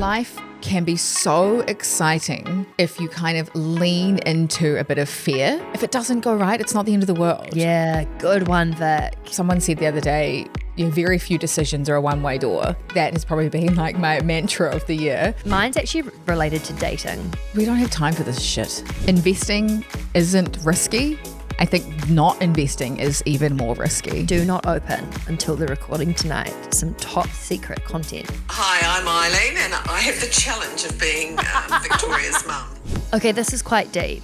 Life can be so exciting if you kind of lean into a bit of fear. If it doesn't go right, it's not the end of the world. Yeah, good one, Vic. Someone said the other day, very few decisions are a one-way door. That has probably been like my mantra of the year. Mine's actually related to dating. We don't have time for this shit. Investing isn't risky. I think not investing is even more risky. Do not open until the recording tonight. Some top secret content. Hi, I'm Eileen and I have the challenge of being Victoria's mum. Okay, this is quite deep.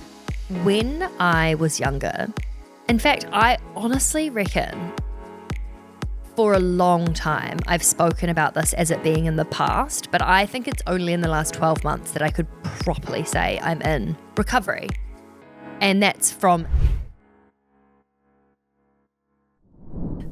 When I was younger, in fact, I honestly reckon for a long time I've spoken about this as it being in the past, but I think it's only in the last 12 months that I could properly say I'm in recovery. And that's from...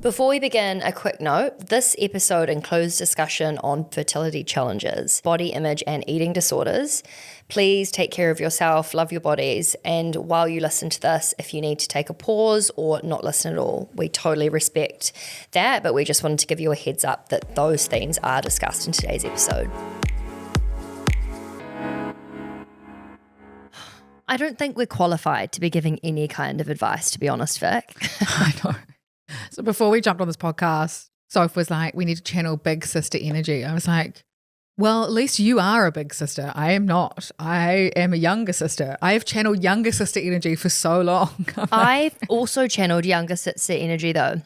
Before we begin, a quick note. This episode includes discussion on fertility challenges, body image and eating disorders. Please take care of yourself, love your bodies, and while you listen to this, if you need to take a pause or not listen at all, we totally respect that, but we just wanted to give you a heads up that those themes are discussed in today's episode. I don't think we're qualified to be giving any kind of advice, to be honest, Vic. I know. So before we jumped on this podcast, Soph was like, we need to channel big sister energy. I was like, well, at least you are a big sister. I am not. I am a younger sister. I have channeled younger sister energy for so long. I've also channeled younger sister energy though.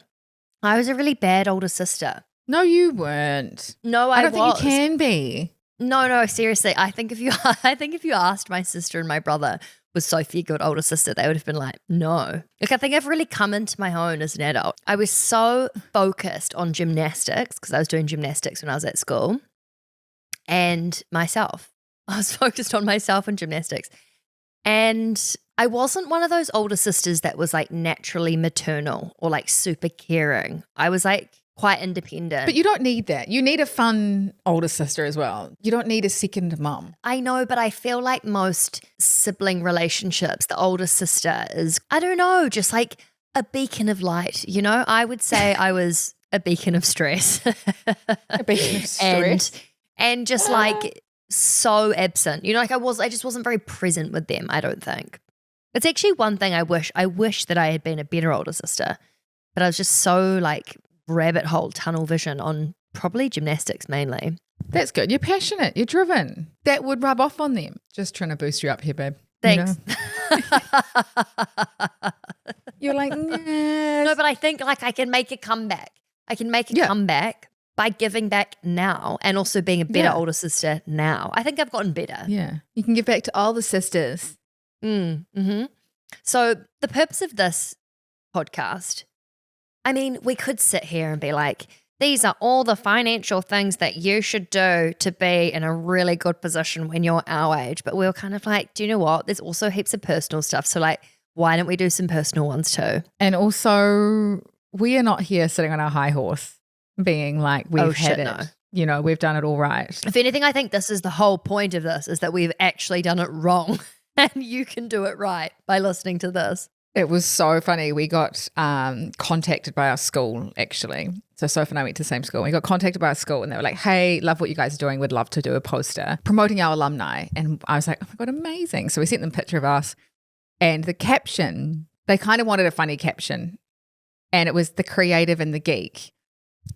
I was a really bad older sister. No, you weren't. No, I don't think you can be. No, seriously. I think if you asked my sister and my brother, was Sophie a good older sister, they would have been like, no. Like, I think I've really come into my own as an adult. I was so focused on gymnastics because I was doing gymnastics when I was at school and myself. I was focused on myself and gymnastics. And I wasn't one of those older sisters that was like naturally maternal or like super caring. I was like quite independent. But you don't need that. You need a fun older sister as well. You don't need a second mum. I know, but I feel like most sibling relationships, the older sister is, I don't know, just like a beacon of light, you know? I would say I was a beacon of stress. A beacon of stress. And just like so absent. You know, like I just wasn't very present with them, I don't think. It's actually one thing I wish that I had been a better older sister, but I was just so like rabbit hole tunnel vision on probably gymnastics mainly. That's good. You're passionate. You're driven. That would rub off on them. Just trying to boost you up here, babe. Thanks. You know? You're like, nah. No, but I think like I can make a comeback. I can make a comeback by giving back now and also being a better older sister now. I think I've gotten better. Yeah. You can give back to all the sisters. Mm-hmm. So the purpose of this podcast, I mean, we could sit here and be like, these are all the financial things that you should do to be in a really good position when you're our age. But we were kind of like, do you know what? There's also heaps of personal stuff. So like, why don't we do some personal ones too? And also, we are not here sitting on our high horse being like, we've had it. No. You know, we've done it all right. If anything, I think this is the whole point of this, is that we've actually done it wrong and you can do it right by listening to this. It was so funny. We got contacted by our school, actually. So Soph and I went to the same school. We got contacted by our school and they were like, hey, love what you guys are doing. We'd love to do a poster promoting our alumni. And I was like, oh my God, amazing. So we sent them a picture of us and the caption, they kind of wanted a funny caption. And it was the creative and the geek.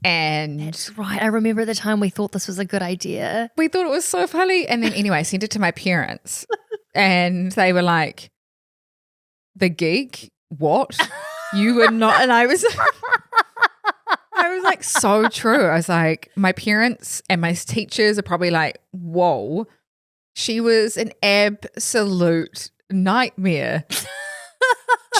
And that's right. I remember the time we thought this was a good idea. We thought it was so funny. And then anyway, I sent it to my parents and they were like, the geek? What? You were not. And I was like, so true. I was like, my parents and my teachers are probably like, whoa, she was an absolute nightmare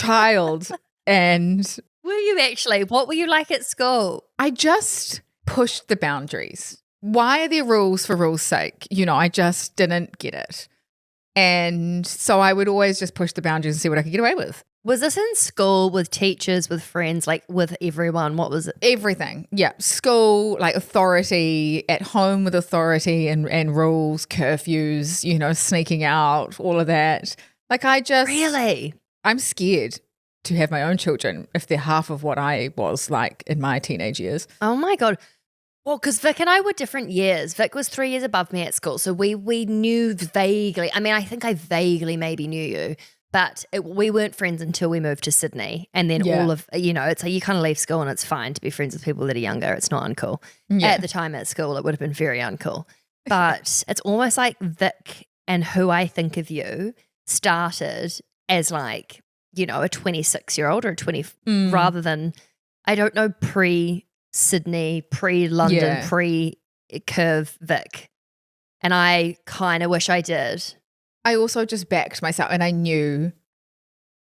child. And were you actually? What were you like at school? I just pushed the boundaries. Why are there rules for rules' sake? You know, I just didn't get it. And so I would always just push the boundaries and see what I could get away with. Was this in school with teachers, with friends, like with everyone? What was it? Everything. Yeah. School, like authority, at home with authority and rules, curfews, you know, sneaking out, all of that. Like Really? I'm scared to have my own children if they're half of what I was like in my teenage years. Oh my God. Well, because Vic and I were different years. Vic was 3 years above me at school. So we knew vaguely. I mean, I think I vaguely maybe knew you, but we weren't friends until we moved to Sydney. And then all of, it's like you kind of leave school and it's fine to be friends with people that are younger. It's not uncool. Yeah. At the time at school, it would have been very uncool. But it's almost like Vic and Who I Think of You started as like, a 26-year-old or a 20, rather than, I don't know, pre-Sydney, pre-London, pre-Curve Vic. And I kind of wish I did. I also just backed myself and I knew,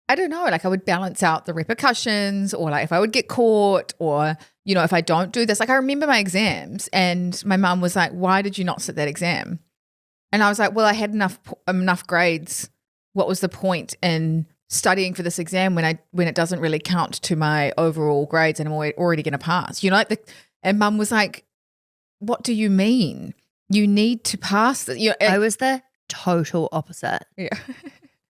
I don't know, like I would balance out the repercussions or like if I would get caught or, if I don't do this. Like I remember my exams and my mum was like, why did you not sit that exam? And I was like, well, I had enough grades. What was the point in studying for this exam when it doesn't really count to my overall grades and I'm already going to pass? And mum was like, what do you mean? You need to pass this. I was the total opposite. Yeah.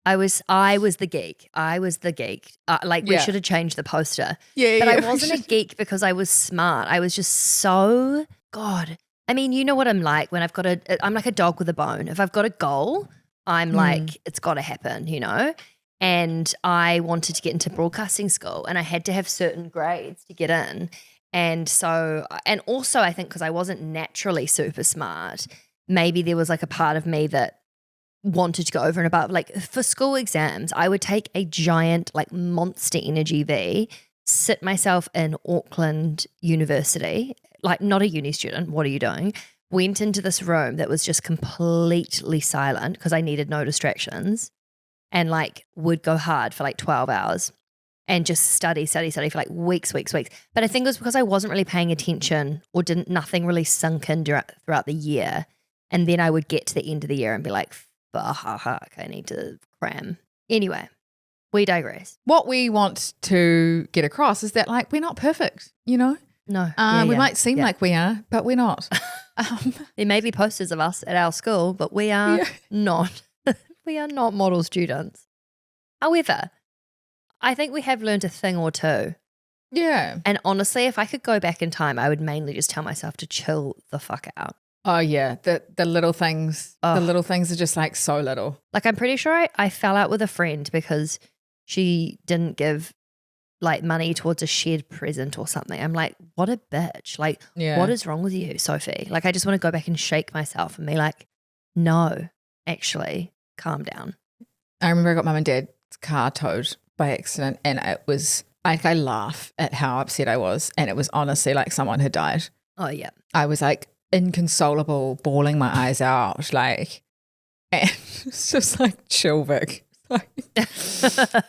I was the geek. We should have changed the poster. Yeah. But I wasn't a geek because I was smart. I was just so, God. I mean, you know what I'm like when I'm like a dog with a bone. If I've got a goal, I'm like, it's got to happen, And I wanted to get into broadcasting school and I had to have certain grades to get in. And so, and also I think because I wasn't naturally super smart, maybe there was like a part of me that wanted to go over and above. Like for school exams, I would take a giant like Monster Energy V, sit myself in Auckland University, like not a uni student, what are you doing? Went into this room that was just completely silent because I needed no distractions and like would go hard for like 12 hours and just study for like weeks. But I think it was because I wasn't really paying attention or nothing really sunk in throughout the year. And then I would get to the end of the year and be like, fuck, I need to cram. Anyway, we digress. What we want to get across is that like we're not perfect, No. We might seem like we are, but we're not. There may be posters of us at our school, but we are not. We are not model students. However, I think we have learned a thing or two. Yeah. And honestly, if I could go back in time, I would mainly just tell myself to chill the fuck out. Oh yeah, the little things. The little things are just like so little. Like I'm pretty sure I fell out with a friend because she didn't give like money towards a shared present or something. I'm like, what a bitch. Like, what is wrong with you, Sophie? Like, I just want to go back and shake myself and be like, no, actually, calm down. I remember I got mum and dad's car towed by accident and it was like I laugh at how upset I was and it was honestly like someone had died. Oh, yeah. I was like inconsolable, bawling my eyes out, like, and it's just like chill, Vic. And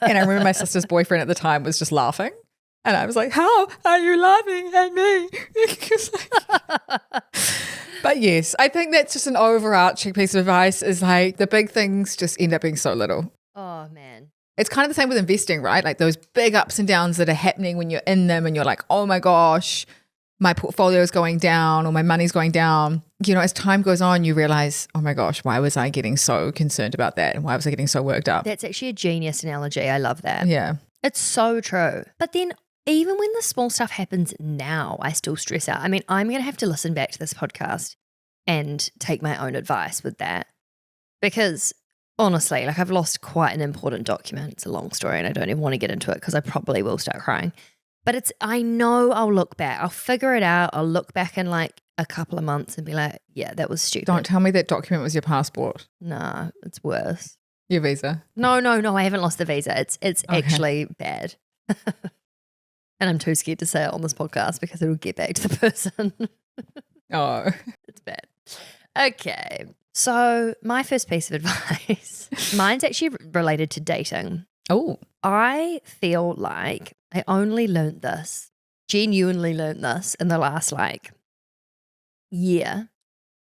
I remember my sister's boyfriend at the time was just laughing. And I was like, how are you laughing at me? But yes, I think that's just an overarching piece of advice is like the big things just end up being so little. Oh, man. It's kind of the same with investing, right? Like those big ups and downs that are happening when you're in them and you're like, oh my gosh, my portfolio is going down or my money's going down. As time goes on, you realize, oh my gosh, why was I getting so concerned about that? And why was I getting so worked up? That's actually a genius analogy. I love that. Yeah. It's so true. But then even when the small stuff happens now, I still stress out. I mean, I'm going to have to listen back to this podcast and take my own advice with that because honestly, like I've lost quite an important document. It's a long story and I don't even want to get into it because I probably will start crying. But I know I'll look back. I'll figure it out. I'll look back in like a couple of months and be like, yeah, that was stupid. Don't tell me that document was your passport. Nah, it's worse. Your visa. No, I haven't lost the visa. It's okay. Actually bad. And I'm too scared to say it on this podcast because it'll get back to the person. Oh. It's bad. Okay. So my first piece of advice, mine's actually related to dating. Oh. I feel like I genuinely learned this in the last like year.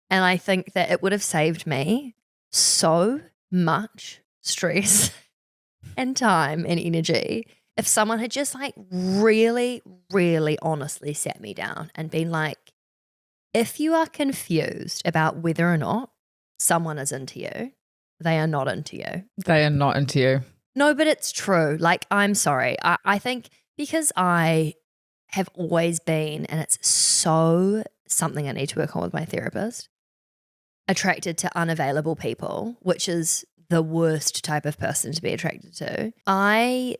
And I think that it would have saved me so much stress and time and energy if someone had just like really, really honestly sat me down and been like, if you are confused about whether or not someone is into you, they are not into you. They are not into you. No, but it's true. Like, I'm sorry. I think because I have always been, and it's so something I need to work on with my therapist. Attracted to unavailable people, which is the worst type of person to be attracted to. I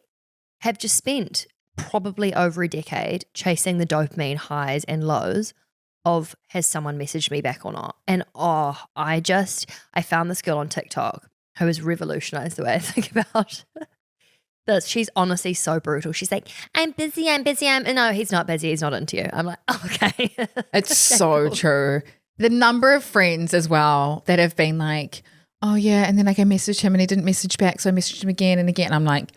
have just spent probably over a decade chasing the dopamine highs and lows of has someone messaged me back or not. And I found this girl on TikTok who has revolutionized the way I think about this. She's honestly so brutal. She's like, I'm busy. No, he's not busy. He's not into you. I'm like, oh, okay. It's so true. The number of friends as well that have been like, oh yeah, and then like I messaged him and he didn't message back, so I messaged him again and again. I'm like,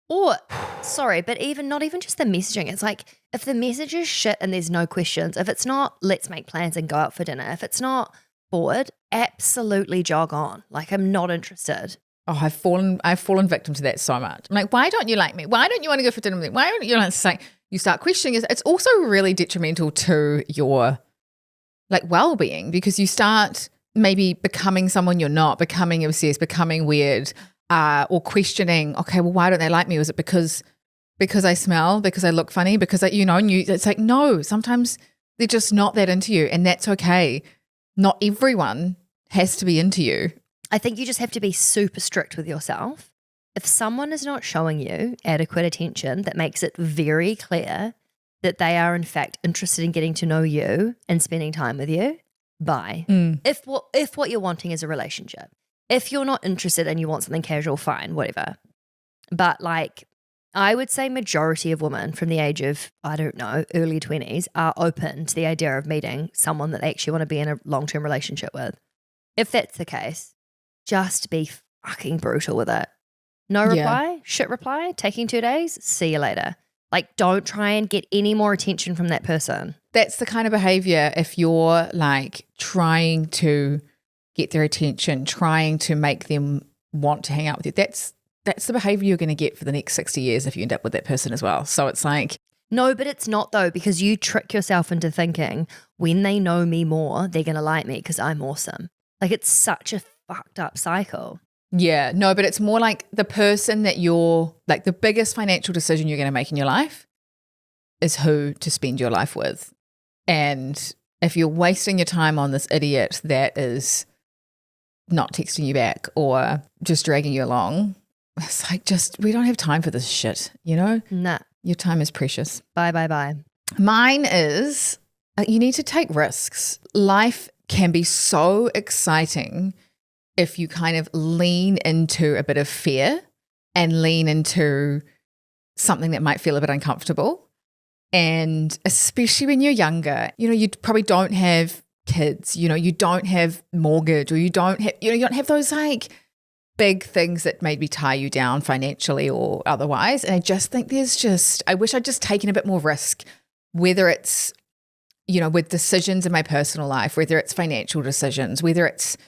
or sorry, but not even just the messaging. It's like if the message is shit and there's no questions, if it's not let's make plans and go out for dinner, if it's not forward, absolutely jog on. Like I'm not interested. oh, I've fallen victim to that so much. I'm like, why don't you like me? Why don't you want to go for dinner with me? Why don't you like say you start questioning it? It's also really detrimental to your like well-being because you start maybe becoming someone you're not, becoming obsessed, becoming weird, or questioning, okay, well, why don't they like me? Was it because I smell, because I look funny, because it's like, no, sometimes they're just not that into you and that's okay. Not everyone has to be into you. I think you just have to be super strict with yourself. If someone is not showing you adequate attention that makes it very clear that they are in fact interested in getting to know you and spending time with you, bye. If what you're wanting is a relationship. If you're not interested and you want something casual, fine, whatever. But like I would say majority of women from the age of, I don't know, early 20s are open to the idea of meeting someone that they actually want to be in a long-term relationship with. If that's the case, just be fucking brutal with it. No reply, shit reply, taking 2 days, see you later. Like don't try and get any more attention from that person. That's the kind of behavior if you're like trying to get their attention, trying to make them want to hang out with you. That's the behavior you're going to get for the next 60 years if you end up with that person as well. So it's like. No, but it's not though, because you trick yourself into thinking when they know me more, they're going to like me because I'm awesome. Like it's such a fucked up cycle. Yeah, no, but it's more like the person that you're like the biggest financial decision you're going to make in your life is who to spend your life with. And if you're wasting your time on this idiot that is not texting you back or just dragging you along, it's like we don't have time for this shit, you know? Nah. Your time is precious. Bye. Mine is you need to take risks. Life can be so exciting if you kind of lean into a bit of fear and lean into something that might feel a bit uncomfortable. And especially when you're younger, you probably don't have kids, you don't have mortgage or you don't have those like big things that maybe tie you down financially or otherwise. And I just think I wish I'd just taken a bit more risk, whether it's, with decisions in my personal life, whether it's financial decisions, whether it's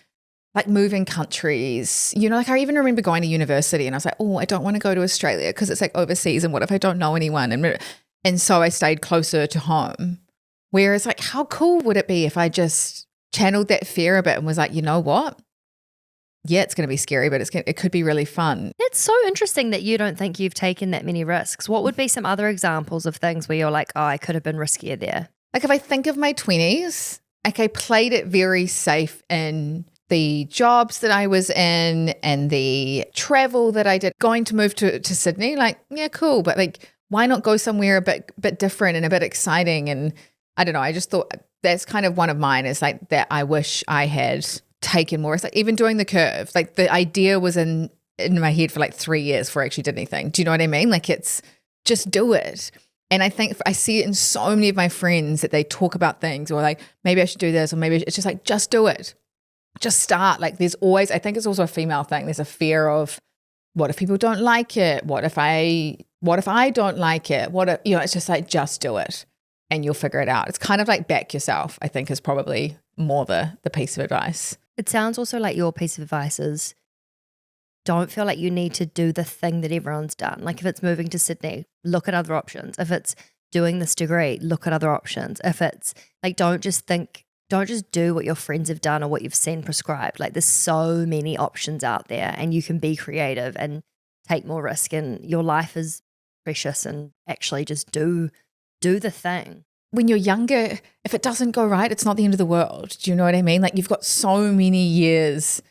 like moving countries, like I even remember going to university and I was like, oh, I don't want to go to Australia because it's like overseas and what if I don't know anyone? And so I stayed closer to home. Whereas like how cool would it be if I just channeled that fear a bit and was like, you know what? Yeah, it's going to be scary, but it could be really fun. It's so interesting that you don't think you've taken that many risks. What would be some other examples of things where you're like, oh, I could have been riskier there? Like if I think of my 20s, like I played it very safe in the jobs that I was in and the travel that I did. Going to move to Sydney, like, yeah, cool. But like, why not go somewhere a bit different and a bit exciting? And I don't know, I just thought that's kind of one of mine is like that I wish I had taken more. It's like even doing the curve, like the idea was in my head for like 3 years before I actually did anything. Do you know what I mean? Like it's just do it. And I think I see it in so many of my friends that they talk about things or like, maybe I should do this or maybe it's just like, just do it. Just start. Like there's always, I think it's also a female thing. There's a fear of what if people don't like it? What if I don't like it? It's just like, just do it and you'll figure it out. It's kind of like back yourself, I think is probably more the piece of advice. It sounds also like your piece of advice is don't feel like you need to do the thing that everyone's done. Like if it's moving to Sydney, look at other options. If it's doing this degree, look at other options. If it's like, don't just do what your friends have done or what you've seen prescribed. Like there's so many options out there and you can be creative and take more risk and your life is precious and actually just do the thing. when you're younger, if it doesn't go right, it's not the end of the world. Do you know what I mean? Like you've got so many years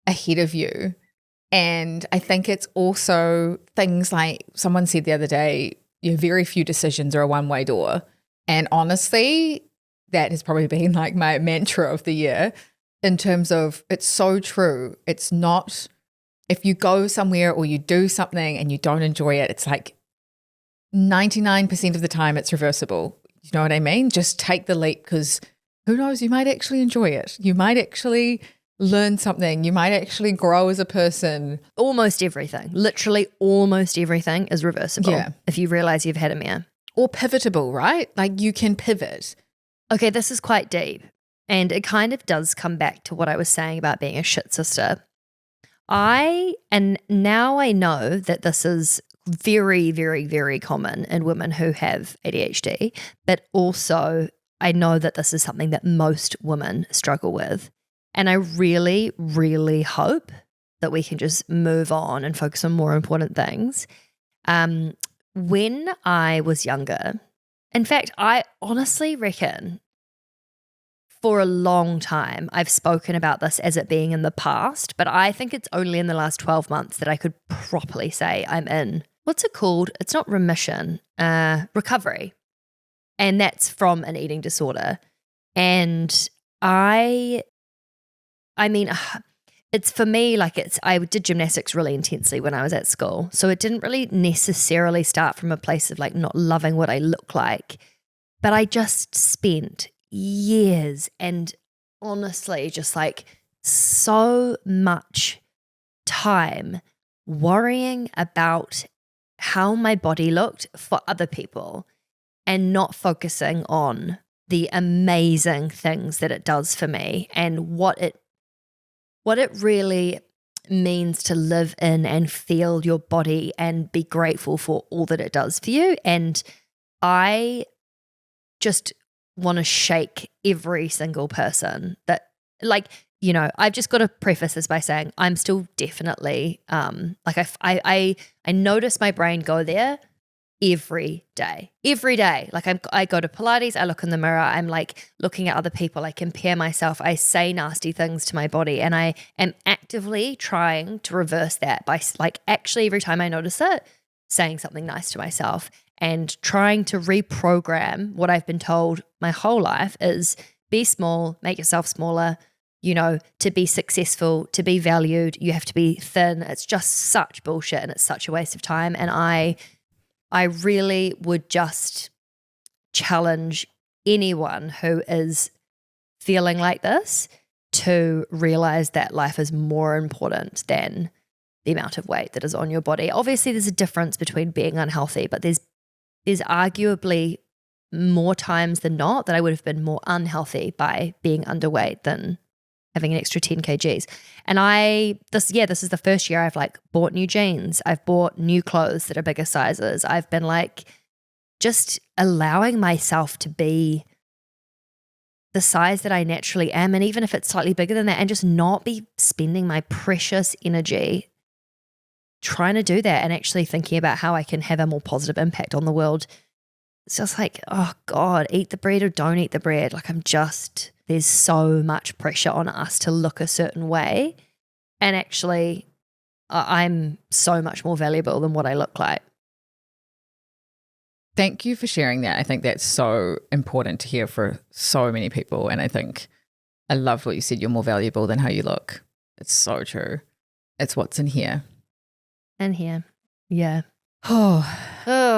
ahead of you. And I think it's also things like someone said the other day, very few decisions are a one-way door. And honestly, that has probably been like my mantra of the year in terms of it's so true. It's not, if you go somewhere or you do something and you don't enjoy it, it's like 99% of the time it's reversible. You know what I mean? Just take the leap because who knows, you might actually enjoy it. You might actually learn something. You might actually grow as a person. Almost everything, literally almost everything is reversible if you realize you've had a mare. Or pivotable, right? Like you can pivot. Okay, this is quite deep. And it kind of does come back to what I was saying about being a shit sister. And now I know that this is very, very, very common in women who have ADHD, but also I know that this is something that most women struggle with. And I really, really hope that we can just move on and focus on more important things. When I was younger, in fact, I honestly reckon for a long time I've spoken about this as it being in the past, but I think it's only in the last 12 months that I could properly say I'm in, what's it called? It's not remission, recovery. And that's from an eating disorder. And I mean, it's for me, like I did gymnastics really intensely when I was at school. So it didn't really necessarily start from a place of like not loving what I look like, but I just spent years and honestly just like so much time worrying about how my body looked for other people and not focusing on the amazing things that it does for me and what it really means to live in and feel your body and be grateful for all that it does for you. And I just want to shake every single person that, like, you know, I've just got to preface this by saying I'm still definitely like I notice my brain go there every day. Like I go to Pilates, I look in the mirror, I'm like looking at other people, I compare myself, I say nasty things to my body, and I am actively trying to reverse that by like actually every time I notice it, saying something nice to myself and trying to reprogram what I've been told my whole life is be small, make yourself smaller, you know, to be successful, to be valued, you have to be thin. It's just such bullshit and it's such a waste of time. And I really would just challenge anyone who is feeling like this to realize that life is more important than the amount of weight that is on your body. Obviously, there's a difference between being unhealthy, but there's arguably more times than not that I would have been more unhealthy by being underweight than having an extra 10 kgs. And this is the first year I've like bought new jeans. I've bought new clothes that are bigger sizes. I've been like just allowing myself to be the size that I naturally am. And even if it's slightly bigger than that, and just not be spending my precious energy trying to do that and actually thinking about how I can have a more positive impact on the world. It's just like, oh God, eat the bread or don't eat the bread. Like there's so much pressure on us to look a certain way. And actually, I'm so much more valuable than what I look like. Thank you for sharing that. I think that's so important to hear for so many people. And I think I love what you said, you're more valuable than how you look. It's so true. It's what's in here. And here. Yeah. Oh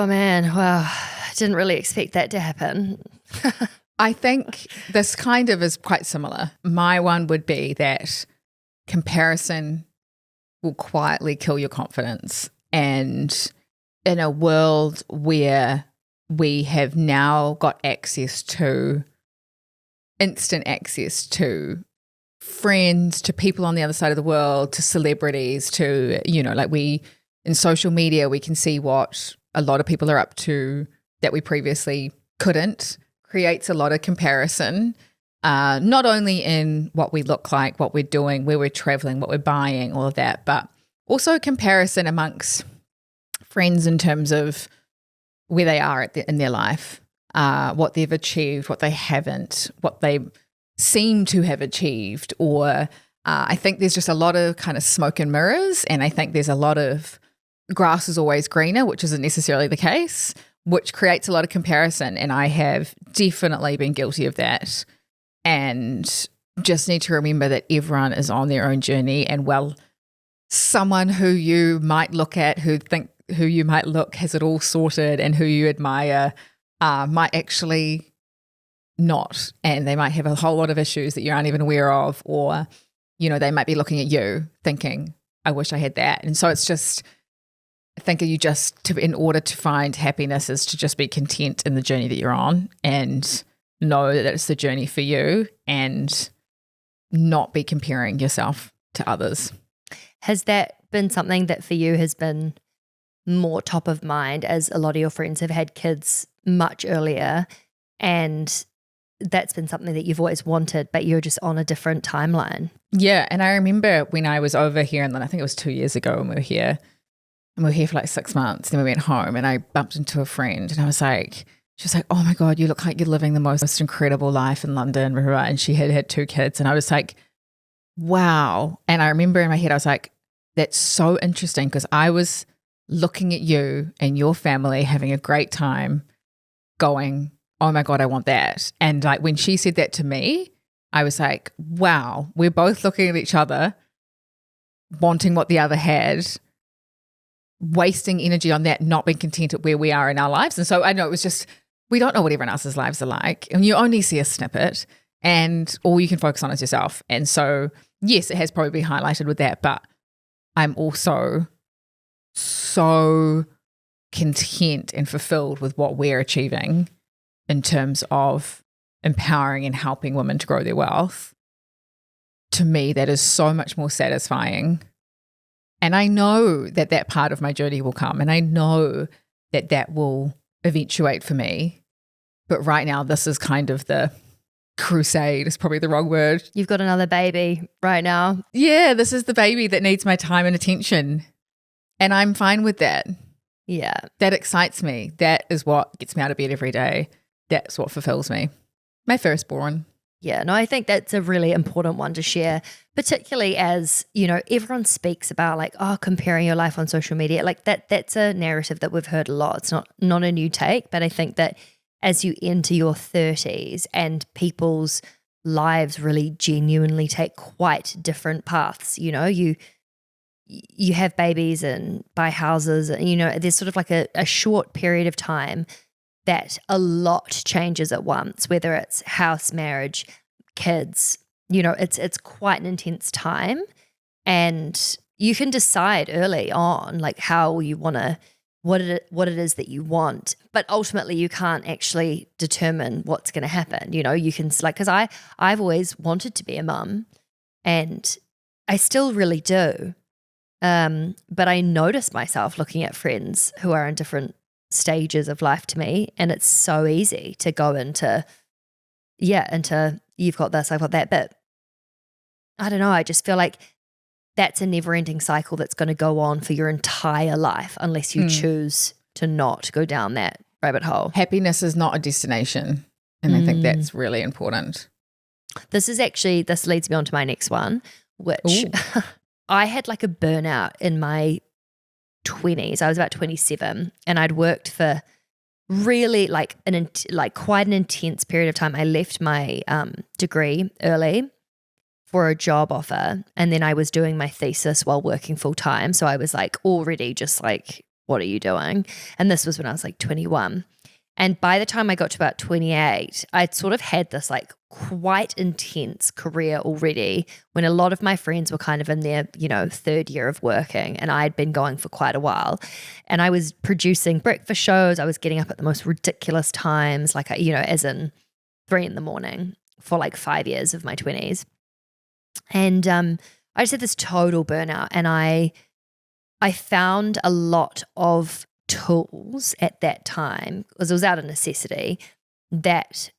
man. Wow. I didn't really expect that to happen. I think this kind of is quite similar. My one would be that comparison will quietly kill your confidence. And in a world where we have now got instant access to friends, to people on the other side of the world, to celebrities, to, you know, like in social media, we can see what a lot of people are up to that we previously couldn't. Creates a lot of comparison, not only in what we look like, what we're doing, where we're traveling, what we're buying, all of that, but also comparison amongst friends in terms of where they are in their life. what they've achieved, what they haven't, what they seem to have achieved, or I think there's just a lot of kind of smoke and mirrors, and I think there's a lot of grass is always greener, which isn't necessarily the case, which creates a lot of comparison, and I have definitely been guilty of that, and just need to remember that everyone is on their own journey, and someone who you might look at who you might look has it all sorted and who you admire might actually not, and they might have a whole lot of issues that you aren't even aware of, or they might be looking at you thinking, I wish I had that. And so it's just, I think in order to find happiness is to just be content in the journey that you're on and know that it's the journey for you and not be comparing yourself to others. Has that been something that for you has been more top of mind, as a lot of your friends have had kids much earlier, and that's been something that you've always wanted, but you're just on a different timeline? Yeah, and I remember when I was over here, and then I think it was 2 years ago when we were here, and we were here for like 6 months, then we went home and I bumped into a friend and she was like, oh my God, you look like you're living the most incredible life in London, blah, blah, blah. And she had had 2 kids, and I was like, wow. And I remember in my head, I was like, that's so interesting, because I was looking at you and your family having a great time going, oh my God, I want that. And like when she said that to me, I was like, wow, we're both looking at each other, wanting what the other had, wasting energy on that, not being content at where we are in our lives. And so I know it was just, we don't know what everyone else's lives are like, and you only see a snippet, and all you can focus on is yourself. And so, yes, it has probably been highlighted with that, but I'm also so content and fulfilled with what we're achieving in terms of empowering and helping women to grow their wealth. To me, that is so much more satisfying. And I know that that part of my journey will come, and I know that that will eventuate for me. But right now, this is kind of the crusade, is probably the wrong word. You've got another baby right now. Yeah, this is the baby that needs my time and attention. And I'm fine with that. Yeah. That excites me. That is what gets me out of bed every day. That's what fulfills me. My firstborn. Yeah, no, I think that's a really important one to share, particularly as, everyone speaks about like, comparing your life on social media. Like that's a narrative that we've heard a lot. It's not a new take, but I think that as you enter your 30s and people's lives really genuinely take quite different paths, you have babies and buy houses, and there's sort of like a short period of time that a lot changes at once, whether it's house, marriage, kids, it's quite an intense time, and you can decide early on like how you want to, what it is that you want, but ultimately you can't actually determine what's going to happen. You can because I've always wanted to be a mum, and I still really do. But I notice myself looking at friends who are in different stages of life to me, and it's so easy to go into you've got this, I've got that, but I don't know, I just feel like that's a never-ending cycle that's going to go on for your entire life unless you choose to not go down that rabbit hole. Happiness is not a destination, and I think that's really important. This leads me on to my next one, which I had like a burnout in my 20s. I was about 27, and I'd worked for really quite an intense period of time. I left my degree early for a job offer, and then I was doing my thesis while working full time. So I was like already just like, what are you doing? And this was when I was like 21. And by the time I got to about 28, I'd sort of had this like quite intense career already, when a lot of my friends were kind of in their, 3rd year of working, and I'd been going for quite a while. And I was producing breakfast shows. I was getting up at the most ridiculous times, like, as in 3 a.m. for like 5 years of my 20s. And I just had this total burnout, and I found a lot of tools at that time, because it was out of necessity, that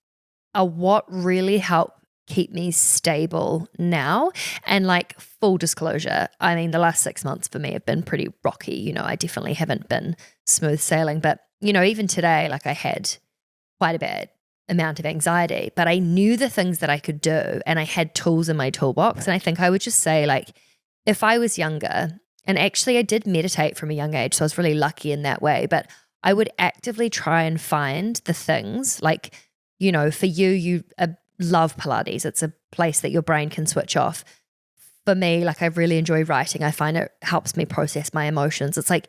are what really help keep me stable now. And like, full disclosure, I mean, the last 6 months for me have been pretty rocky. I definitely haven't been smooth sailing, but even today, like I had quite a bad amount of anxiety, but I knew the things that I could do and I had tools in my toolbox. And I think I would just say, like, if I was younger, and actually I did meditate from a young age, so I was really lucky in that way, but I would actively try and find the things like, you know, for you love Pilates. It's a place that your brain can switch off. For me, like I really enjoy writing. I find it helps me process my emotions. It's like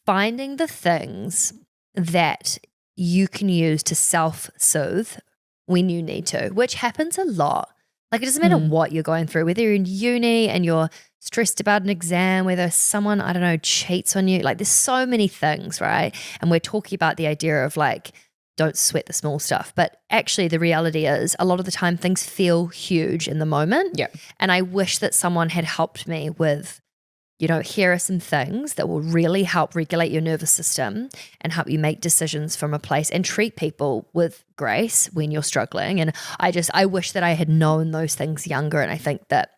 finding the things that you can use to self-soothe when you need to, which happens a lot. Like it doesn't matter what you're going through, whether you're in uni and you're stressed about an exam, whether someone, I don't know, cheats on you. Like there's so many things, right? And we're talking about the idea of like, don't sweat the small stuff. But actually the reality is a lot of the time things feel huge in the moment. Yeah. And I wish that someone had helped me with, you know, here are some things that will really help regulate your nervous system and help you make decisions from a place and treat people with grace when you're struggling. And I wish that I had known those things younger. And I think that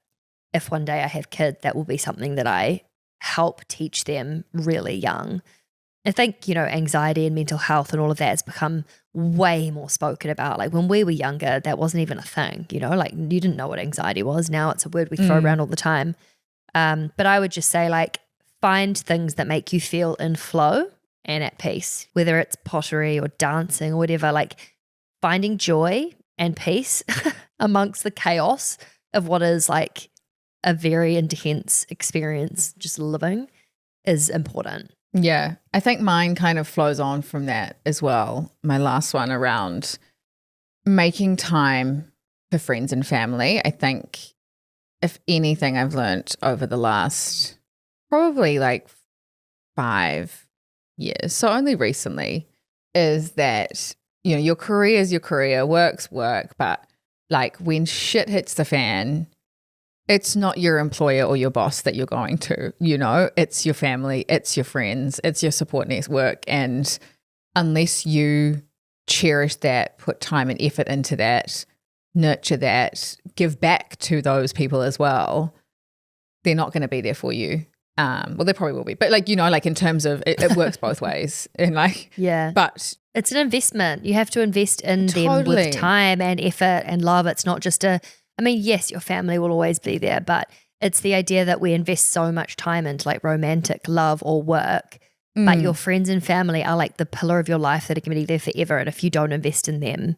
if one day I have kids, that will be something that I help teach them really young. I think, you know, anxiety and mental health and all of that has become way more spoken about. Like when we were younger, that wasn't even a thing, you know, like you didn't know what anxiety was. Now it's a word we throw around all the time. But I would just say like find things that make you feel in flow and at peace, whether it's pottery or dancing or whatever, like finding joy and peace amongst the chaos of what is like a very intense experience just living is important. Yeah, I think mine kind of flows on from that as well. My last one around making time for friends and family. I think if anything I've learned over the last probably like 5 years, so only recently, is that, you know, your career is your career, work's work, but like when shit hits the fan, it's not your employer or your boss that you're going to, you know, it's your family, it's your friends, it's your support network. And unless you cherish that, put time and effort into that, nurture that, give back to those people as well, they're not going to be there for you. Well, they probably will be, but like, you know, like in terms of it works both ways. And like, yeah, but it's an investment. You have to invest in them Totally. with time and effort and love. It's not just I mean, yes, your family will always be there, but it's the idea that we invest so much time into like romantic love or work, but your friends and family are like the pillar of your life that are going to be there forever. And if you don't invest in them,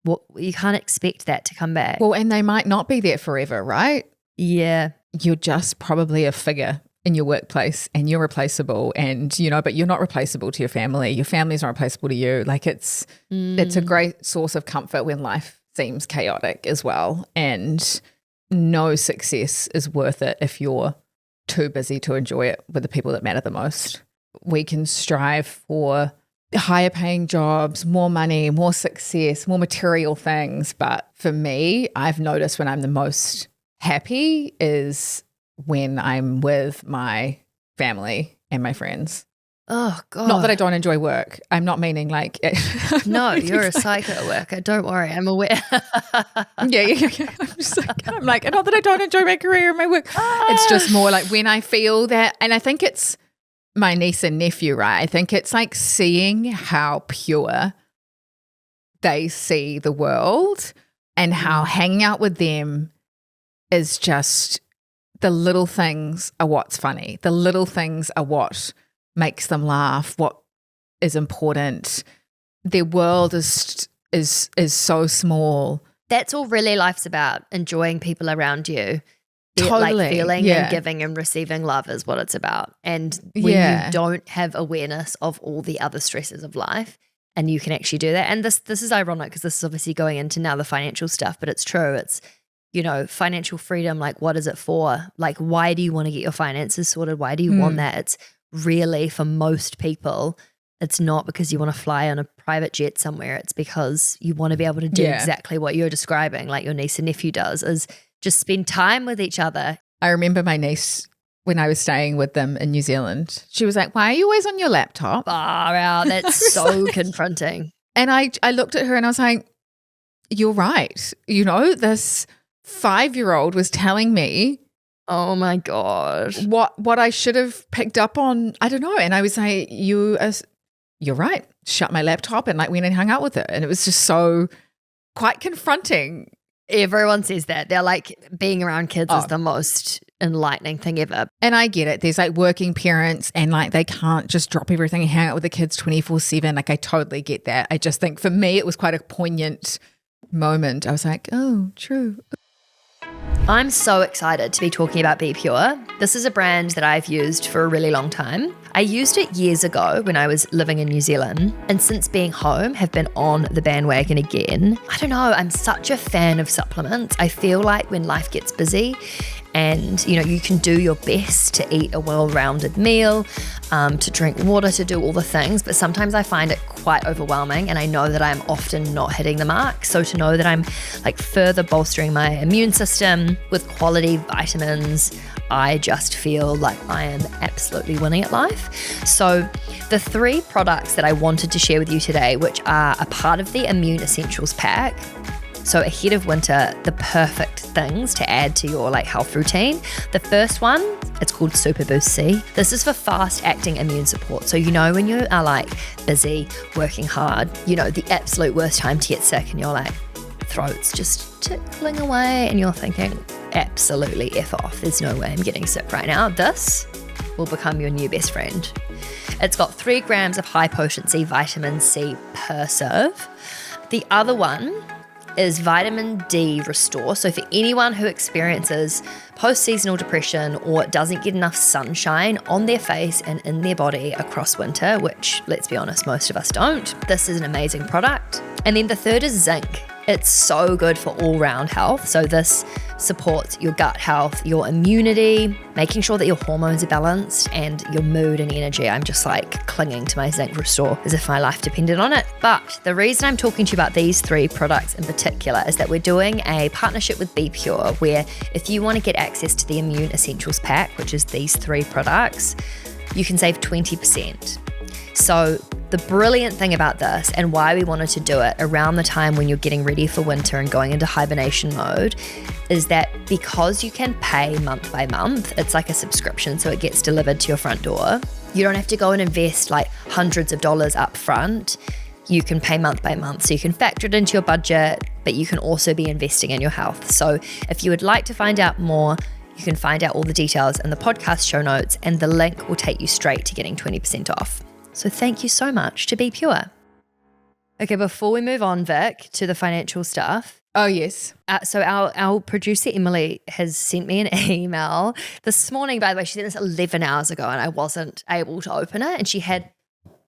well, you can't expect that to come back. Well, and they might not be there forever, right? Yeah. You're just probably a figure in your workplace and you're replaceable, and, you know, but you're not replaceable to your family. Your family's not replaceable to you. Like it's a great source of comfort when life seems chaotic as well, and no success is worth it if you're too busy to enjoy it with the people that matter the most. We can strive for higher paying jobs, more money, more success, more material things, but for me, I've noticed when I'm the most happy is when I'm with my family and my friends. Oh, God. Not that I don't enjoy work. I'm not meaning like No, you're a psycho worker. Don't worry. I'm aware. Yeah. I'm like, not that I don't enjoy my career and my work. It's just more like when I feel that, and I think it's my niece and nephew, right? I think it's like seeing how pure they see the world and how hanging out with them is just the little things are what's funny. The little things are what makes them laugh, what is important. Their world is so small. That's all really life's about, enjoying people around you. Totally. Like feeling Yeah. and giving and receiving love is what it's about. And when you don't have awareness of all the other stresses of life, and you can actually do that. And this is ironic because this is obviously going into now the financial stuff, but it's true. It's, you know, financial freedom, like what is it for? Like why do you want to get your finances sorted? Why do you want that? It's really, for most people, it's not because you want to fly on a private jet somewhere. It's because you want to be able to do exactly what you're describing, like your niece and nephew does, is just spend time with each other. I remember my niece, when I was staying with them in New Zealand, she was like, why are you always on your laptop? Far out. That's so confronting. And I looked at her and I was like, you're right. You know, this 5-year-old was telling me, oh my God, what I should have picked up on. I don't know. And I was like, you are you're right, shut my laptop and like went and hung out with her. And it was just so quite confronting. Everyone says that. They're like, being around kids is the most enlightening thing ever. And I get it. There's like working parents and like they can't just drop everything and hang out with the kids 24/7. Like I totally get that. I just think for me it was quite a poignant moment. I was like, oh, true. I'm so excited to be talking about BePure. This is a brand that I've used for a really long time. I used it years ago when I was living in New Zealand, and since being home have been on the bandwagon again. I don't know, I'm such a fan of supplements. I feel like when life gets busy and you can do your best to eat a well-rounded meal, to drink water, to do all the things, but sometimes I find it quite overwhelming, and I know that I'm often not hitting the mark. So to know that I'm like further bolstering my immune system with quality vitamins, I just feel like I am absolutely winning at life. So the 3 products that I wanted to share with you today, which are a part of the Immune Essentials pack, so ahead of winter, the perfect things to add to your like health routine. The first one, it's called Super Boost C. This is for fast acting immune support. So when you are like busy, working hard, the absolute worst time to get sick and your like throat's just tickling away and you're thinking, absolutely F off. There's no way I'm getting sick right now. This will become your new best friend. It's got 3 grams of high potency vitamin C per serve. The other one is Vitamin D Restore. So for anyone who experiences post-seasonal depression or doesn't get enough sunshine on their face and in their body across winter, which, let's be honest, most of us don't, this is an amazing product. And then the third is zinc. It's so good for all-round health. So this supports your gut health, your immunity, making sure that your hormones are balanced, and your mood and energy. I'm just like clinging to my zinc restore as if my life depended on it. But the reason I'm talking to you about these 3 products in particular is that we're doing a partnership with BePure, where if you want to get access to the Immune Essentials pack, which is these 3 products, you can save 20%. So the brilliant thing about this, and why we wanted to do it around the time when you're getting ready for winter and going into hibernation mode, is that because you can pay month by month, it's like a subscription, so it gets delivered to your front door. You don't have to go and invest like hundreds of dollars up front. You can pay month by month, so you can factor it into your budget, but you can also be investing in your health. So if you would like to find out more, you can find out all the details in the podcast show notes, and the link will take you straight to getting 20% off. So thank you so much to BePure. Okay, before we move on, Vic, to the financial stuff. Oh, yes. So our producer, Emily, has sent me an email this morning, by the way. She sent this 11 hours ago and I wasn't able to open it. And she had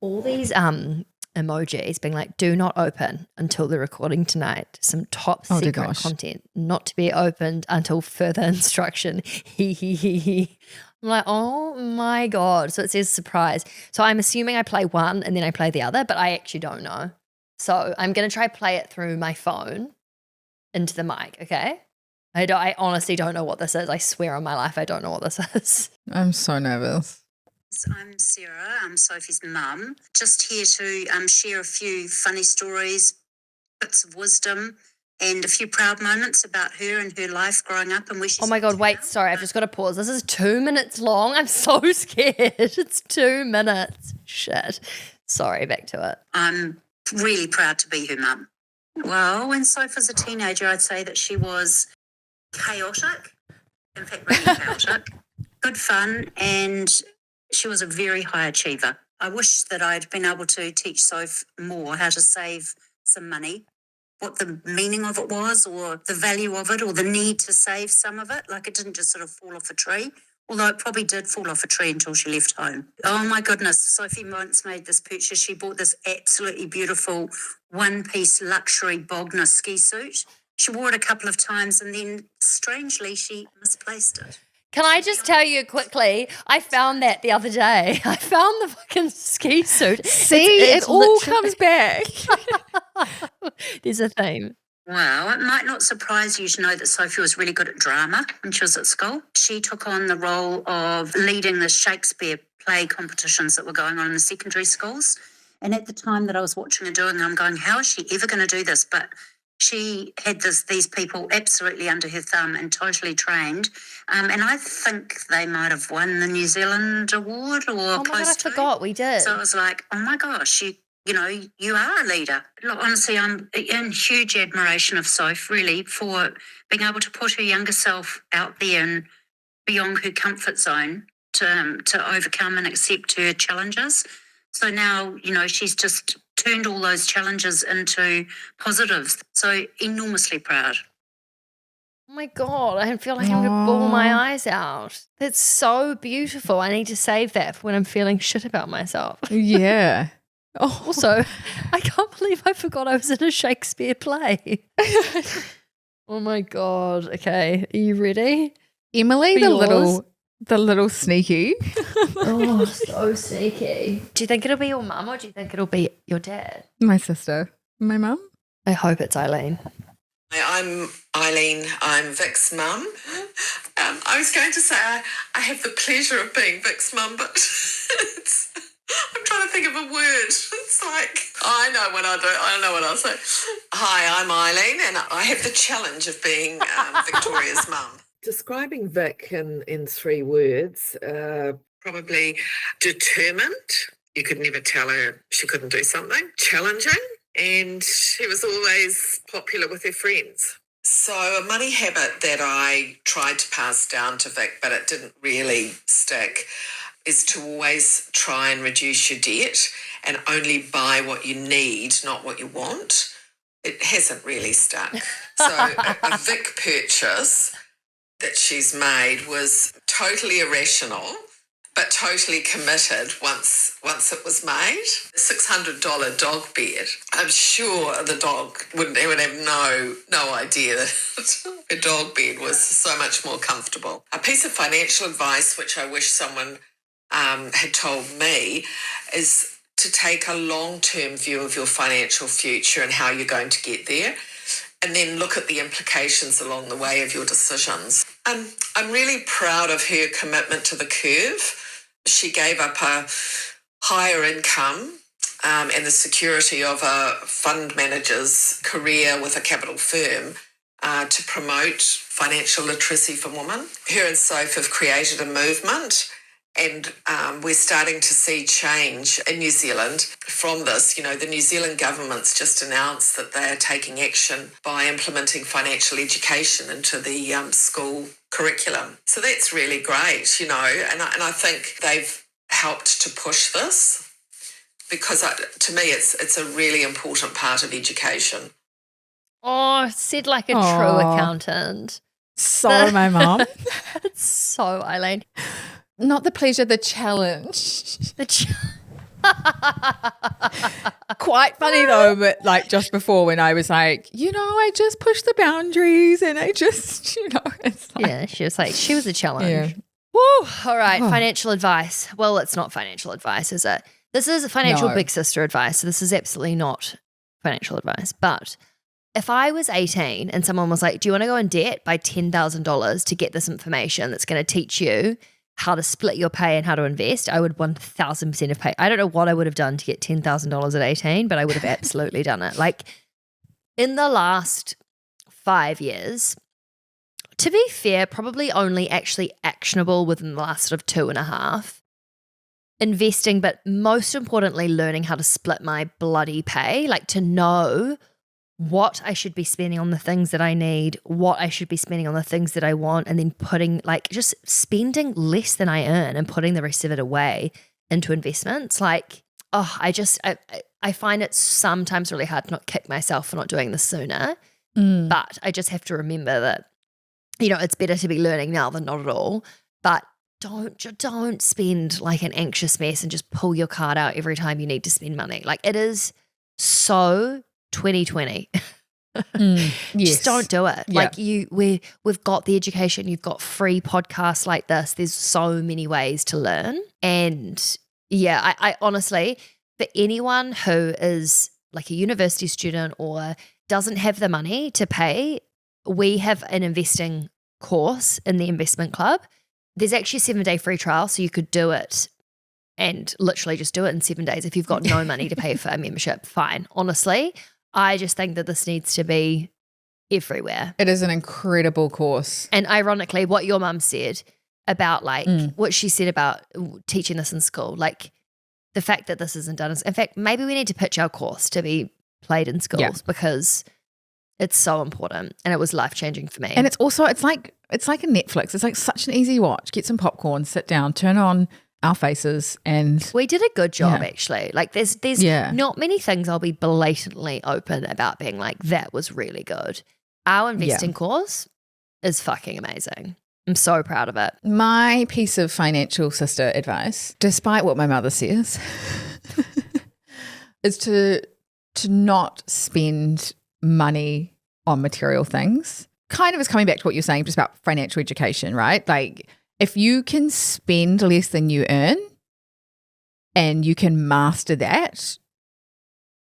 all these emojis being like, do not open until the recording tonight. Some top secret content not to be opened until further instruction. I'm like, oh my God. So it says surprise. So I'm assuming I play one and then I play the other, but I actually don't know. So I'm going to try play it through my phone into the mic, okay? I honestly don't know what this is. I swear on my life I don't know what this is. I'm so nervous. I'm Sarah. I'm Sophie's mum. Just here to share a few funny stories, bits of wisdom, and a few proud moments about her and her life growing up and where she's. Oh my God, wait, sorry, I've just got to pause. This is 2 minutes long. I'm so scared. It's 2 minutes. Shit. Sorry, back to it. I'm really proud to be her mum. Well, when Sophie was a teenager, I'd say that she was chaotic. In fact, really chaotic. Good fun, and she was a very high achiever. I wish that I'd been able to teach Soph more how to save some money, what the meaning of it was, or the value of it, or the need to save some of it. Like, it didn't just sort of fall off a tree, although it probably did fall off a tree until she left home. Oh my goodness, Sophie once made this purchase. She bought this absolutely beautiful one-piece luxury Bogner ski suit. She wore it a couple of times and then, strangely, she misplaced it. Can I just tell you quickly, I found that the other day. I found the fucking ski suit. See, it all comes back. There's a theme. Well, it might not surprise you to know that Sophie was really good at drama when she was at school. She took on the role of leading the Shakespeare play competitions that were going on in the secondary schools. And at the time that I was watching her doing it, I'm going, how is she ever going to do this? But she had these people absolutely under her thumb and totally trained. And I think they might have won the New Zealand award or Oh my God, close I to. forgot we did. So I was like, oh my gosh, you are a leader. Look, honestly, I'm in huge admiration of Soph, really, for being able to put her younger self out there and beyond her comfort zone to overcome and accept her challenges. So now, she's just turned all those challenges into positives. So enormously proud. Oh my God, I feel like I'm going to bawl my Aw. eyes out. That's so beautiful. I need to save that for when I'm feeling shit about myself. Yeah. Oh, Also, I can't believe I forgot I was in a Shakespeare play. Oh my God. Okay, are you ready? Emily, For the yours? little sneaky. Oh, so sneaky. Do you think it'll be your mum or do you think it'll be your dad? My sister. My mum. I hope it's Eileen. I'm Eileen. I'm Vic's mum. I was going to say I have the pleasure of being Vic's mum, but I'm trying to think of a word. It's like, I know what I'll do. I don't know what I'll say. Hi, I'm Eileen, and I have the challenge of being Victoria's mum. Describing Vic in 3 words, probably determined. You could never tell her she couldn't do something. Challenging. And she was always popular with her friends. So a money habit that I tried to pass down to Vic, but it didn't really stick, is to always try and reduce your debt and only buy what you need, not what you want. It hasn't really stuck. So a Vic purchase that she's made was totally irrational, but totally committed once it was made. A $600 dog bed. I'm sure the dog would have no idea that a dog bed was so much more comfortable. A piece of financial advice which I wish someone had told me is to take a long-term view of your financial future and how you're going to get there, and then look at the implications along the way of your decisions. I'm really proud of her commitment to the curve. She gave up a higher income and the security of a fund manager's career with a capital firm to promote financial literacy for women. Her and Soph have created a movement, and we're starting to see change in New Zealand from this. The New Zealand government's just announced that they're taking action by implementing financial education into the school curriculum. So that's really great, and I think they've helped to push this because to me it's a really important part of education. Oh, said like a true Aw. accountant. So my mum. It's so Eileen. Not the pleasure, the challenge. Quite funny though, but like just before when I was like, I just pushed the boundaries and I just, it's like, Yeah, she was a challenge. yeah. Woo! All right, financial advice. Well, it's not financial advice, is it? This is financial No. big sister advice. So this is absolutely not financial advice. But if I was 18 and someone was like, do you want to go in debt by $10,000 to get this information that's going to teach you how to split your pay and how to invest, I would 1,000% have paid. I don't know what I would have done to get $10,000 at 18, but I would have absolutely done it. Like in the last 5 years, to be fair, probably only actually actionable within the last sort of 2.5, investing, but most importantly, learning how to split my bloody pay, like to know what I should be spending on the things that I need, what I should be spending on the things that I want, and then just spending less than I earn and putting the rest of it away into investments. Like, I find it sometimes really hard to not kick myself for not doing this sooner. But I just have to remember that, it's better to be learning now than not at all. But don't spend like an anxious mess and just pull your card out every time you need to spend money. Like it is so 2020. Yes. Just don't do it. Yeah. Like we've got the education, you've got free podcasts like this. There's so many ways to learn. And yeah, I honestly, for anyone who is like a university student or doesn't have the money to pay, we have an investing course in the investment club. There's actually a 7-day free trial, so you could do it and literally just do it in 7 days. If you've got no money to pay for a membership, fine. Honestly, I just think that this needs to be everywhere. It is an incredible course. And ironically, what your mum said about like what she said about teaching this in school, like the fact that this isn't done. In fact, maybe we need to pitch our course to be played in schools because it's so important and it was life-changing for me. And it's also, it's like a Netflix. It's like such an easy watch. Get some popcorn, sit down, turn on Our Faces, and we did a good job actually. Like there's not many things I'll be blatantly open about being like, that was really good. Our investing course is fucking amazing. I'm so proud of it. My piece of financial sister advice, despite what my mother says, is to not spend money on material things. Kind of is coming back to what you're saying just about financial education, right? Like if you can spend less than you earn and you can master that,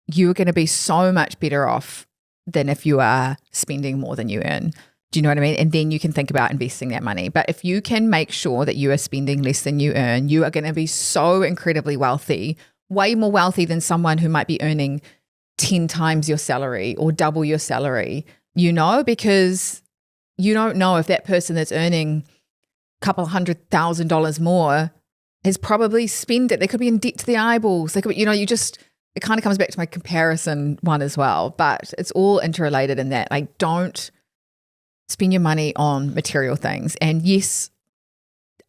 you're going to be so much better off than if you are spending more than you earn. Do you know what I mean? And then you can think about investing that money. But if you can make sure that you are spending less than you earn, you are going to be so incredibly wealthy, way more wealthy than someone who might be earning 10 times your salary or double your salary, because you don't know if that person that's earning a couple $100,000 more has probably spent it. They could be in debt to the eyeballs. They could be, it kind of comes back to my comparison one as well, but it's all interrelated in that. Like, don't spend your money on material things. And yes,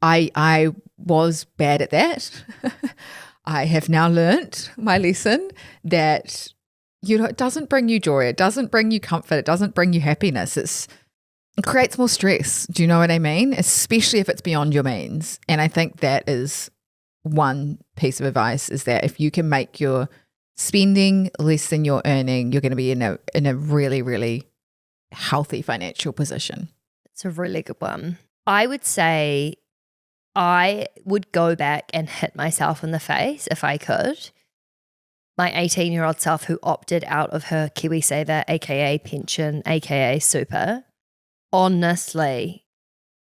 I was bad at that. I have now learnt my lesson that, it doesn't bring you joy. It doesn't bring you comfort. It doesn't bring you happiness. It creates more stress. Do you know what I mean? Especially if it's beyond your means. And I think that is one piece of advice, is that if you can make your spending less than you're earning, you're going to be in a really, really healthy financial position. It's a really good one. I would say I would go back and hit myself in the face if I could. My 18-year-old self who opted out of her KiwiSaver, aka pension, aka super. Honestly,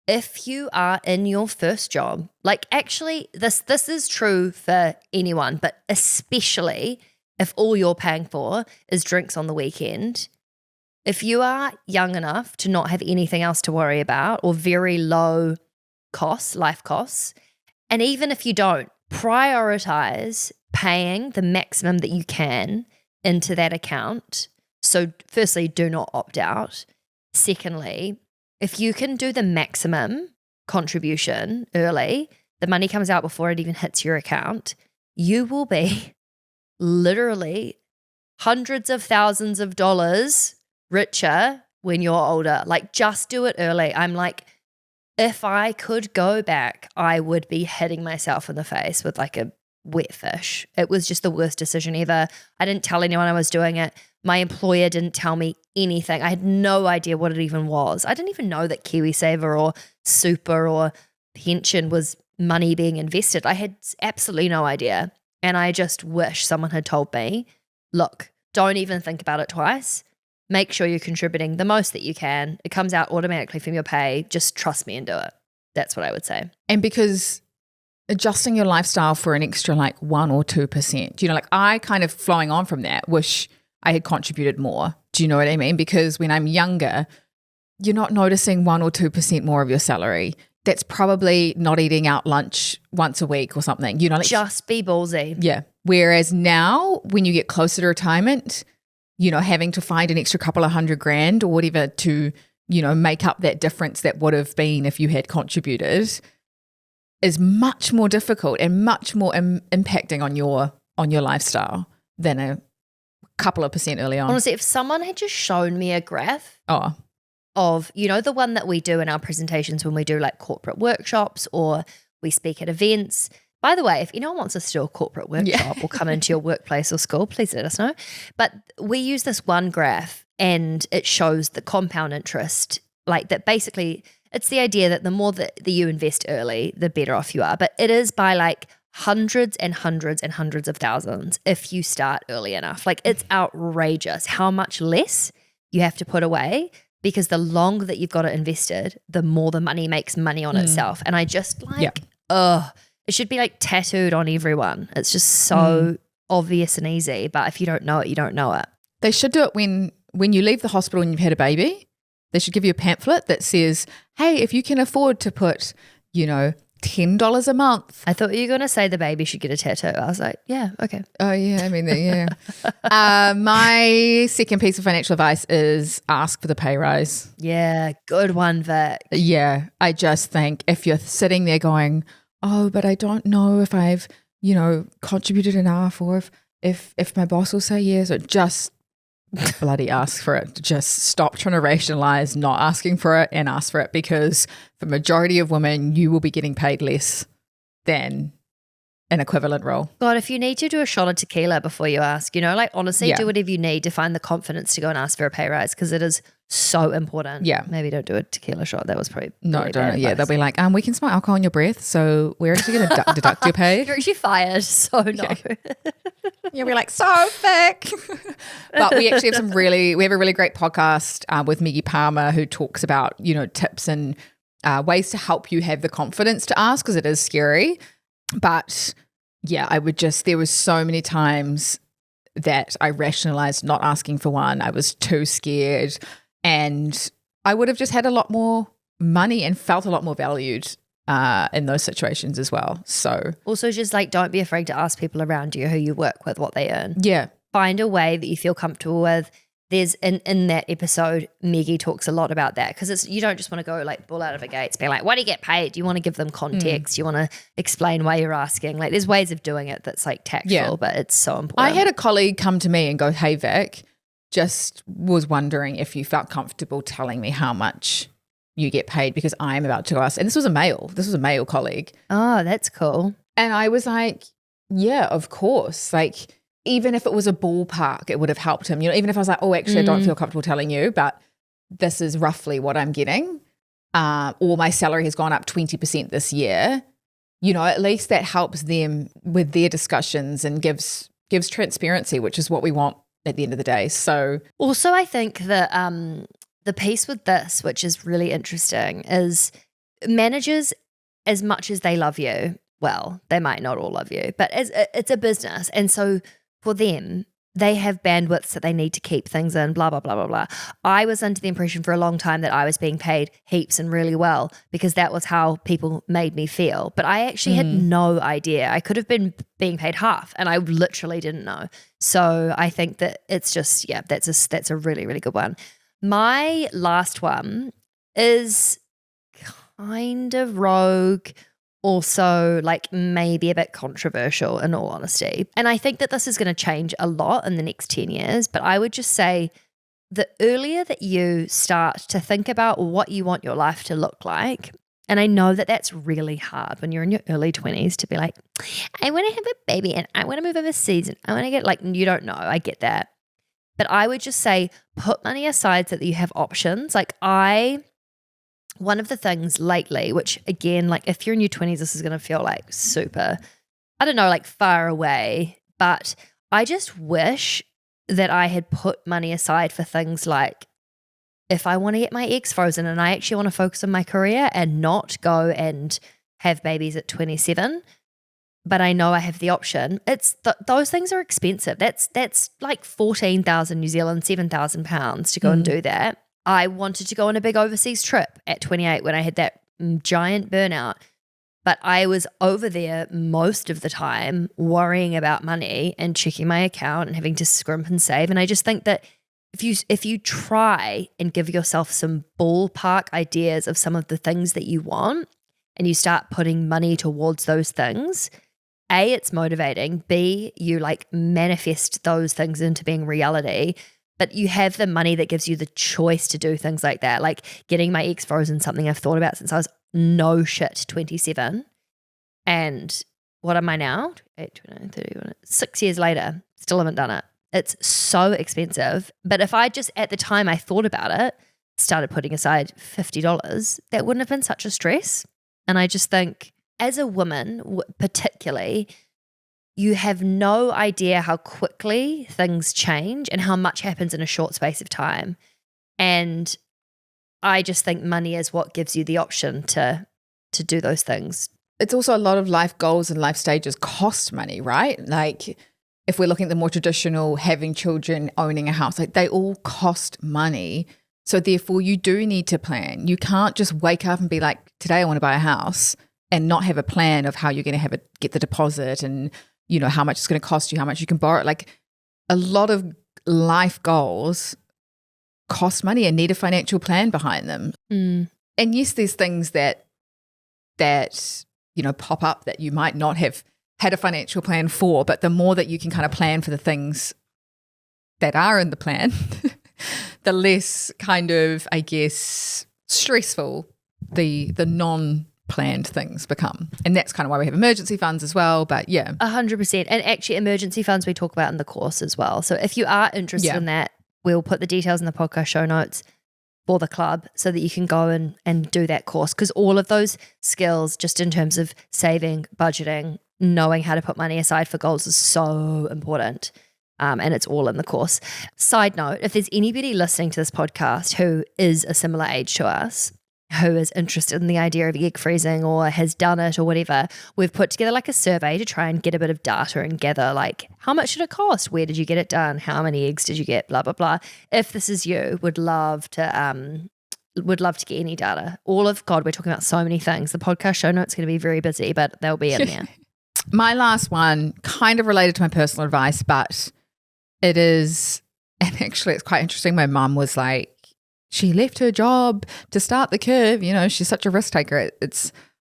if you are in your first job, like actually this is true for anyone, but especially if all you're paying for is drinks on the weekend. If you are young enough to not have anything else to worry about or very low costs, life costs, and even if you don't, prioritize paying the maximum that you can into that account. So firstly, do not opt out. Secondly, if you can do the maximum contribution early, the money comes out before it even hits your account, you will be literally hundreds of thousands of dollars richer when you're older. Like, just do it early. I'm like, if I could go back, I would be hitting myself in the face with like a wet fish. It was just the worst decision ever. I didn't tell anyone I was doing it. My employer didn't tell me anything. I had no idea what it even was. I didn't even know that KiwiSaver or super or pension was money being invested. I had absolutely no idea. And I just wish someone had told me, look, don't even think about it twice. Make sure you're contributing the most that you can. It comes out automatically from your pay. Just trust me and do it. That's what I would say. And because adjusting your lifestyle for an extra like 1 or 2%, like I kind of flowing on from that, wish I had contributed more. Do you know what I mean? Because when I'm younger, you're not noticing 1 or 2% more of your salary. That's probably not eating out lunch once a week or something. Like, just be ballsy. Yeah. Whereas now, when you get closer to retirement, having to find an extra couple of $100,000 or whatever to, make up that difference that would have been if you had contributed is much more difficult and much more impacting on your lifestyle than a couple of percent early on. Honestly, if someone had just shown me a graph of, the one that we do in our presentations when we do like corporate workshops or we speak at events. By the way, if anyone wants us to do a corporate workshop or come into your workplace or school, please let us know. But we use this one graph and it shows the compound interest, like that basically it's the idea that the more that you invest early, the better off you are. But it is by like hundreds and hundreds and hundreds of thousands if you start early enough. Like, it's outrageous how much less you have to put away, because the longer that you've got it invested, the more the money makes money on itself. And I just it should be like tattooed on everyone. It's just so obvious and easy. But if you don't know it, you don't know it. They should do it when you leave the hospital and you've had a baby. They should give you a pamphlet that says, hey, if you can afford to put, $10 a month. I thought you were going to say the baby should get a tattoo. I was like, yeah, okay. Oh, yeah. I mean, yeah. My second piece of financial advice is ask for the pay rise. Yeah, good one, Vic. Yeah. I just think if you're sitting there going, oh, but I don't know if I've, contributed enough or if my boss will say yes, or just bloody ask for it. Just stop trying to rationalize not asking for it and ask for it, because for majority of women, you will be getting paid less than an equivalent role. God, if you need to do a shot of tequila before you ask, honestly, do whatever you need to find the confidence to go and ask for a pay rise, because it is so important. Yeah. Maybe don't do a tequila shot. That was probably No, really don't. bad Yeah, advice. they'll be like, we can smell alcohol in your breath, so we're actually going to deduct your pay. You're actually fired, so no. Yeah, we're like, so thick. But we actually have we have a really great podcast with Maggie Palmer, who talks about, tips and ways to help you have the confidence to ask, because it is scary. But yeah, there was so many times that I rationalized not asking for one. I was too scared, and I would have just had a lot more money and felt a lot more valued in those situations as well. So Also, just don't be afraid to ask people around you who you work with what they earn. yeah. Find a way that you feel comfortable with. There's in that episode, Maggie talks a lot about that, because you don't just want to go bull out of the gates, being like, what do you get paid? You want to give them context. You want to explain why you're asking. There's ways of doing it that's tactful, but it's so important. I had a colleague come to me and go, hey, Vic, just was wondering if you felt comfortable telling me how much you get paid, because I'm about to go ask. And this was a male colleague. Oh, that's cool. And I was like, yeah, of course. Even if it was a ballpark, it would have helped him. Even if I was like, oh, actually, I don't feel comfortable telling you, but this is roughly what I'm getting. Or my salary has gone up 20% this year. At least that helps them with their discussions and gives transparency, which is what we want at the end of the day. So also, I think that the piece with this, which is really interesting, is managers, as much as they love you, well, they might not all love you, but it's a business. And so for them, they have bandwidths that they need to keep things in, blah, blah, blah, blah, blah. I was under the impression for a long time that I was being paid heaps and really well, because that was how people made me feel. But I actually had no idea. I could have been being paid half, and I literally didn't know. So I think that it's just, that's a really, really good one. My last one is kind of rogue, also maybe a bit controversial, in all honesty. And I think that this is going to change a lot in the next 10 years. But I would just say the earlier that you start to think about what you want your life to look like, and I know that that's really hard when you're in your early 20s to be like, I want to have a baby and I want to move overseas and I want to get you don't know. I get that. But I would just say put money aside so that you have options. One of the things lately, which again, if you're in your 20s, this is going to feel super, I don't know, far away. But I just wish that I had put money aside for things if I want to get my eggs frozen and I actually want to focus on my career and not go and have babies at 27, but I know I have the option. Those things are expensive. That's 14,000 New Zealand, 7,000 pounds to go and do that. I wanted to go on a big overseas trip at 28 when I had that giant burnout, but I was over there most of the time worrying about money and checking my account and having to scrimp and save. And I just think that if you try and give yourself some ballpark ideas of some of the things that you want and you start putting money towards those things, A, it's motivating. B, you manifest those things into being reality. But you have the money that gives you the choice to do things like that. Getting my eggs frozen, something I've thought about since I was 27. And what am I now? 8, 29, 31, 6 years later, still haven't done it. It's so expensive. But if I just, at the time I thought about it, started putting aside $50, that wouldn't have been such a stress. And I just think, as a woman particularly, you have no idea how quickly things change and how much happens in a short space of time. And I just think money is what gives you the option to do those things. It's also a lot of life goals and life stages cost money, right? if we're looking at the more traditional, having children, owning a house, like they all cost money. So therefore you do need to plan. You can't just wake up and be like, today I want to buy a house and not have a plan of how you're going to get the deposit and, you know, how much it's going to cost you, how much you can borrow. Like a lot of life goals cost money and need a financial plan behind them. Mm. And yes, there's things that, you know, pop up that you might not have had a financial plan for, but the more that you can kind of plan for the things that are in the plan, the less kind of, I guess, stressful the non-planned things become. And that's kind of why we have emergency funds as well. But yeah. 100%. And actually emergency funds we talk about in the course as well. So if you are interested in that, we'll put the details in the podcast show notes for the club so that you can go and do that course, because all of those skills just in terms of saving, budgeting, knowing how to put money aside for goals is so important. And it's all in the course. Side note, if there's anybody listening to this podcast who is a similar age to us, who is interested in the idea of egg freezing or has done it or whatever, we've put together like a survey to try and get a bit of data and gather like, how much did it cost? Where did you get it done? How many eggs did you get? Blah, blah, blah. If this is you, would love to get any data. We're talking about so many things. The podcast show notes are going to be very busy, but they'll be in there. My last one, kind of related to my personal advice, but it is, and actually it's quite interesting. My mum was like, she left her job to start the curve. You know, she's such a risk taker.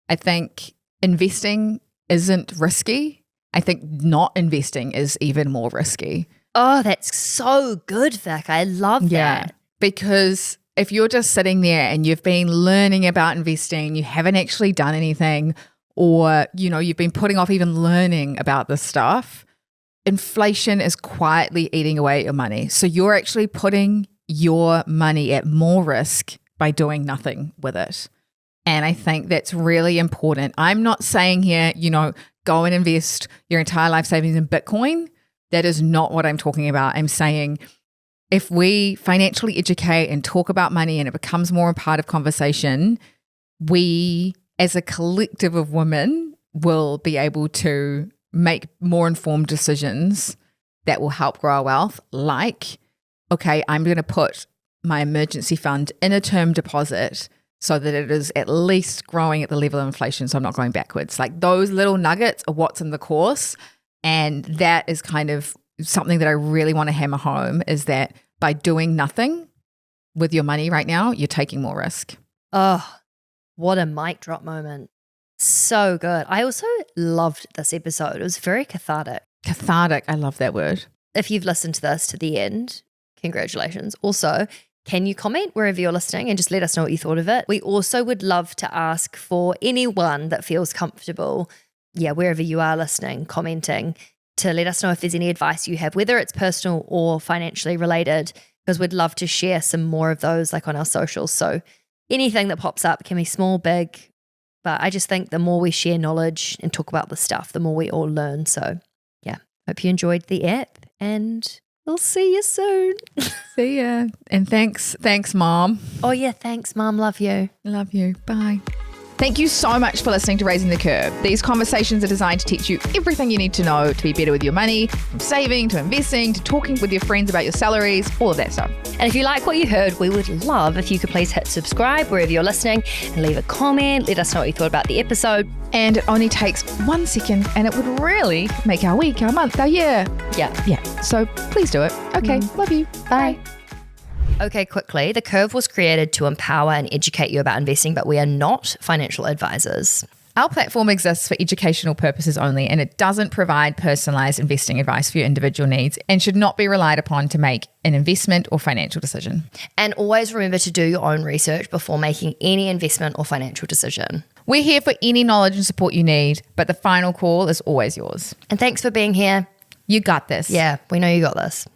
I think investing isn't risky. I think not investing is even more risky. Oh, that's so good, Vic. I love that. Because if you're just sitting there and you've been learning about investing, you haven't actually done anything, or, you know, you've been putting off even learning about this stuff, inflation is quietly eating away at your money. So you're actually putting your money at more risk by doing nothing with it. And I think that's really important. I'm not saying here, you know, go and invest your entire life savings in Bitcoin. That is not what I'm talking about. I'm saying if we financially educate and talk about money and it becomes more a part of conversation, we as a collective of women will be able to make more informed decisions that will help grow our wealth. Like, okay, I'm going to put my emergency fund in a term deposit so that it is at least growing at the level of inflation, so I'm not going backwards. Like those little nuggets are what's in the course. And that is kind of something that I really want to hammer home, is that by doing nothing with your money right now, you're taking more risk. Oh, what a mic drop moment. So good. I also loved this episode. It was very cathartic. Cathartic. I love that word. If you've listened to this to the end, congratulations. Also, can you comment wherever you're listening and just let us know what you thought of it? We also would love to ask for anyone that feels comfortable, wherever you are listening, commenting, to let us know if there's any advice you have, whether it's personal or financially related, because we'd love to share some more of those like on our socials. So anything that pops up can be small, big, but I just think the more we share knowledge and talk about the stuff, the more we all learn. So hope you enjoyed the app, and we'll see you soon. See ya. And thanks, Mom. Oh yeah, thanks, Mom. Love you. Love you. Bye. Thank you so much for listening to Raising the Curve. These conversations are designed to teach you everything you need to know to be better with your money, from saving to investing to talking with your friends about your salaries, all of that stuff. And if you like what you heard, we would love if you could please hit subscribe wherever you're listening and leave a comment. Let us know what you thought about the episode. And it only takes 1 second and it would really make our week, our month, our year. Yeah. So please do it. Okay. Love you. Bye. Okay, quickly, The Curve was created to empower and educate you about investing, but we are not financial advisors. Our platform exists for educational purposes only, and it doesn't provide personalized investing advice for your individual needs and should not be relied upon to make an investment or financial decision. And always remember to do your own research before making any investment or financial decision. We're here for any knowledge and support you need, but the final call is always yours. And thanks for being here. You got this. Yeah, we know you got this.